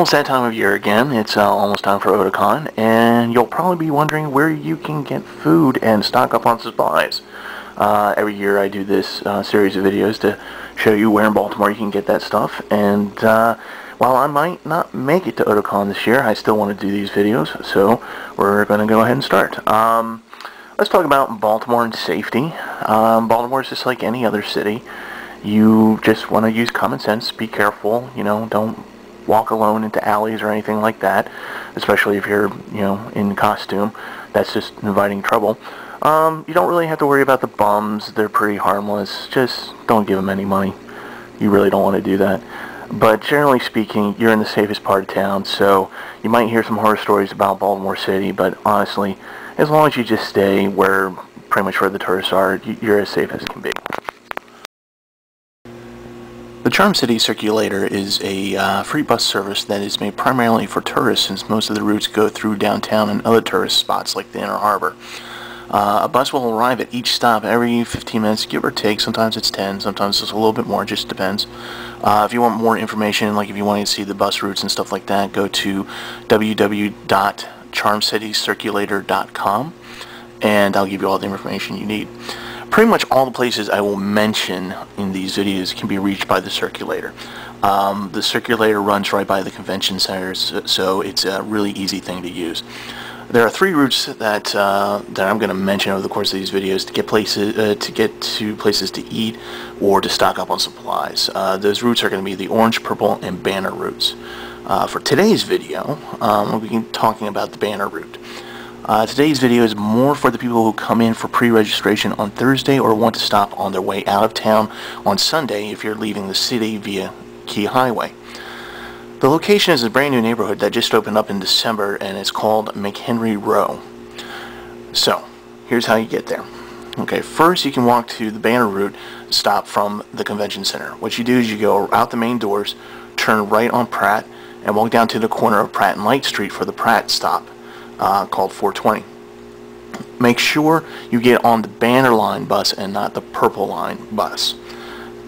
Well, it's that time of year again. It's almost time for Otakon, and you'll probably be wondering where you can get food and stock up on supplies. Every year I do this series of videos to show you where in Baltimore you can get that stuff, and while I might not make it to Otakon this year, I still want to do these videos, so we're going to go ahead and start. Let's talk about Baltimore and safety. Baltimore is just like any other city. You just want to use common sense, be careful, don't walk alone into alleys or anything like that, especially if you're, in costume. That's just inviting trouble. You don't really have to worry about the bums. They're pretty harmless. Just don't give them any money. You really don't want to do that. But generally speaking, you're in the safest part of town, so you might hear some horror stories about Baltimore City, but honestly, as long as you just stay pretty much where the tourists are, you're as safe as can be. The Charm City Circulator is a free bus service that is made primarily for tourists, since most of the routes go through downtown and other tourist spots like the Inner Harbor. A bus will arrive at each stop every 15 minutes, give or take. Sometimes it's 10, sometimes it's a little bit more, it just depends. If you want more information, like if you want to see the bus routes and stuff like that, go to www.charmcitycirculator.com and I'll give you all the information you need. Pretty much all the places I will mention in these videos can be reached by the Circulator. The Circulator runs right by the convention centers, so it's a really easy thing to use. There are 3 routes that I'm going to mention over the course of these videos to get to places to eat or to stock up on supplies. Those routes are going to be the orange, purple, and banner routes. For today's video, we'll be talking about the banner route. Today's video is more for the people who come in for pre-registration on Thursday or want to stop on their way out of town on Sunday if you're leaving the city via Key Highway. The location is a brand new neighborhood that just opened up in December, and it's called McHenry Row. So, here's how you get there. Okay, first you can walk to the banner route stop from the convention center. What you do is you go out the main doors, turn right on Pratt, and walk down to the corner of Pratt and Light Street for the Pratt stop. Called 420. Make sure you get on the Banner Line bus and not the Purple Line bus.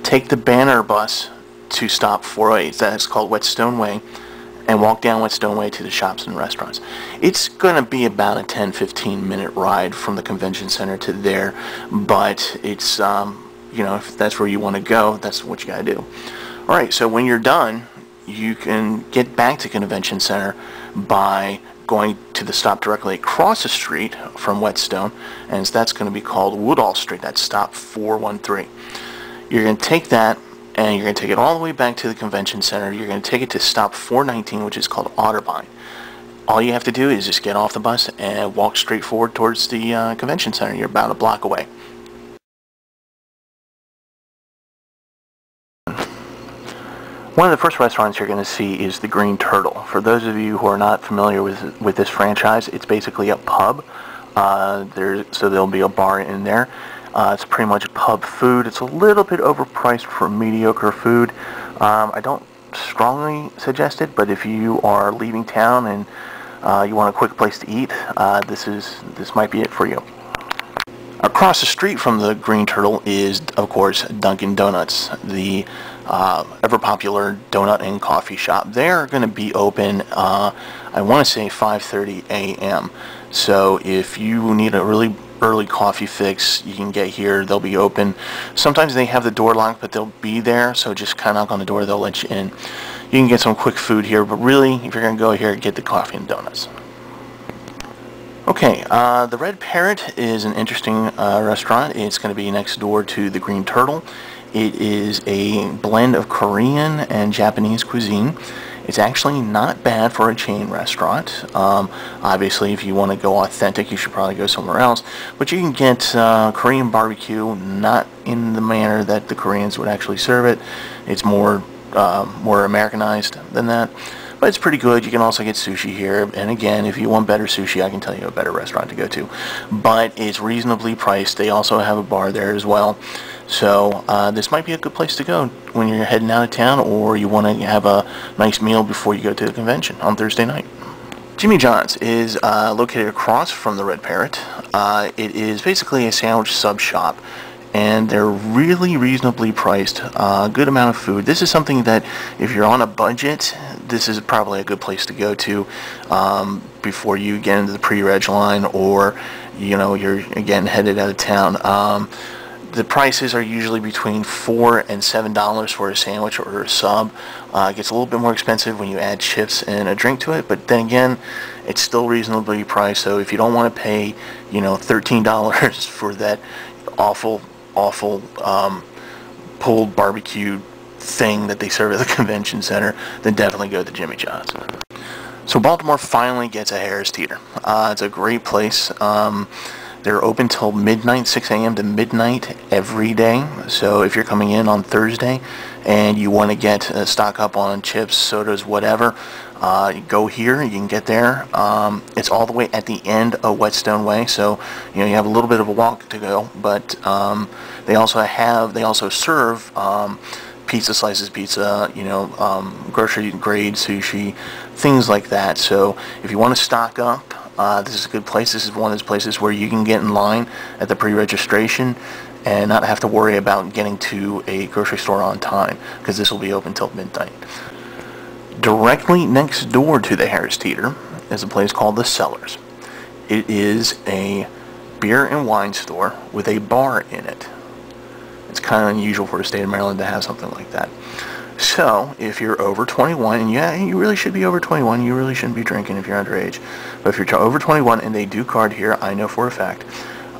Take the Banner bus to stop 408, that's called Whetstone Way, and walk down Whetstone Way to the shops and restaurants. It's going to be about a 10-15 minute ride from the convention center to there, but it's, if that's where you want to go, that's what you got to do. Alright, so when you're done, you can get back to convention center by going to the stop directly across the street from Whetstone, and that's going to be called Woodall Street. That's stop 413. You're going to take that, and you're going to take it all the way back to the convention center. You're going to take it to stop 419, which is called Otterbein. All you have to do is just get off the bus and walk straight forward towards the convention center. You're about a block away. One of the first restaurants you're going to see is the Green Turtle. For those of you who are not familiar with this franchise, it's basically a pub. So there'll be a bar in there. It's pretty much pub food. It's a little bit overpriced for mediocre food. I don't strongly suggest it, but if you are leaving town and you want a quick place to eat, this might be it for you. Across the street from the Green Turtle is, of course, Dunkin' Donuts, the ever popular donut and coffee shop. They're going to be open, I want to say 5:30 a.m. So if you need a really early coffee fix, you can get here. They'll be open. Sometimes they have the door locked, but they'll be there, so just kind of knock on the door, they'll let you in. You can get some quick food here, but really, if you're going to go here, get the coffee and donuts. Okay, the Red Parrot is an interesting restaurant. It's going to be next door to the Green Turtle. It is a blend of Korean and Japanese cuisine. It's actually not bad for a chain restaurant. Obviously, if you want to go authentic, you should probably go somewhere else. But you can get Korean barbecue, not in the manner that the Koreans would actually serve it. It's more Americanized than that. But it's pretty good. You can also get sushi here. And again, if you want better sushi, I can tell you a better restaurant to go to. But it's reasonably priced. They also have a bar there as well. So this might be a good place to go when you're heading out of town, or you want to have a nice meal before you go to the convention on Thursday night. Jimmy John's is located across from the Red Parrot. It is basically a sandwich sub shop. and they're really reasonably priced. Good amount of food. This is something that if you're on a budget, this is probably a good place to go to before you get into the pre-reg line, or you're again headed out of town. The prices are usually between $4 and $7 for a sandwich or a sub. It gets a little bit more expensive when you add chips and a drink to it, but then again, it's still reasonably priced. So if you don't want to pay, $13 for that awful pulled barbecue thing that they serve at the convention center, then definitely go to Jimmy John's. So Baltimore finally gets a Harris Teeter. It's a great place. They're open till midnight, 6 a.m. to midnight every day. So if you're coming in on Thursday and you want to get stock up on chips, sodas, whatever, go here. You can get there. It's all the way at the end of Whetstone Way, so you have a little bit of a walk to go. But they also serve pizza slices, pizza, grocery grade sushi, things like that. So if you want to stock up, this is a good place. This is one of those places where you can get in line at the pre-registration and not have to worry about getting to a grocery store on time, because this will be open till midnight. Directly next door to the Harris Teeter is a place called the Cellars. It is a beer and wine store with a bar in it. It's kind of unusual for the state of Maryland to have something like that. So, if you're over 21, and yeah, you really should be over 21, you really shouldn't be drinking if you're underage, but if you're over 21 and they do card here, I know for a fact,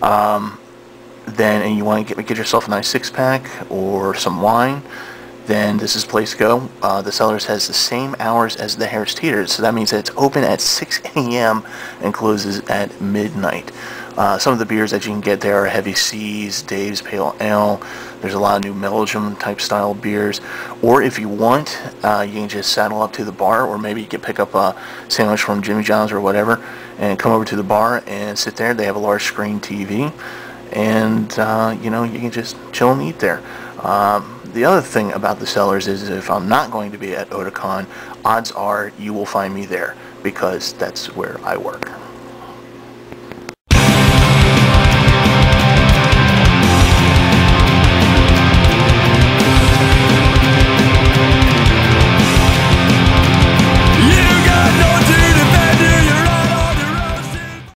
and you want to get yourself a nice six-pack or some wine, then this is the place to go. The Cellars has the same hours as the Harris Teeter, so that means that it's open at 6 a.m. and closes at midnight. Some of the beers that you can get there are Heavy Seas, Dave's Pale Ale. There's a lot of new Belgium type style beers. Or if you want, you can just saddle up to the bar, or maybe you can pick up a sandwich from Jimmy John's or whatever and come over to the bar and sit there. They have a large screen TV, and you can just chill and eat there. The other thing about the Cellars is if I'm not going to be at Otakon, odds are you will find me there, because that's where I work.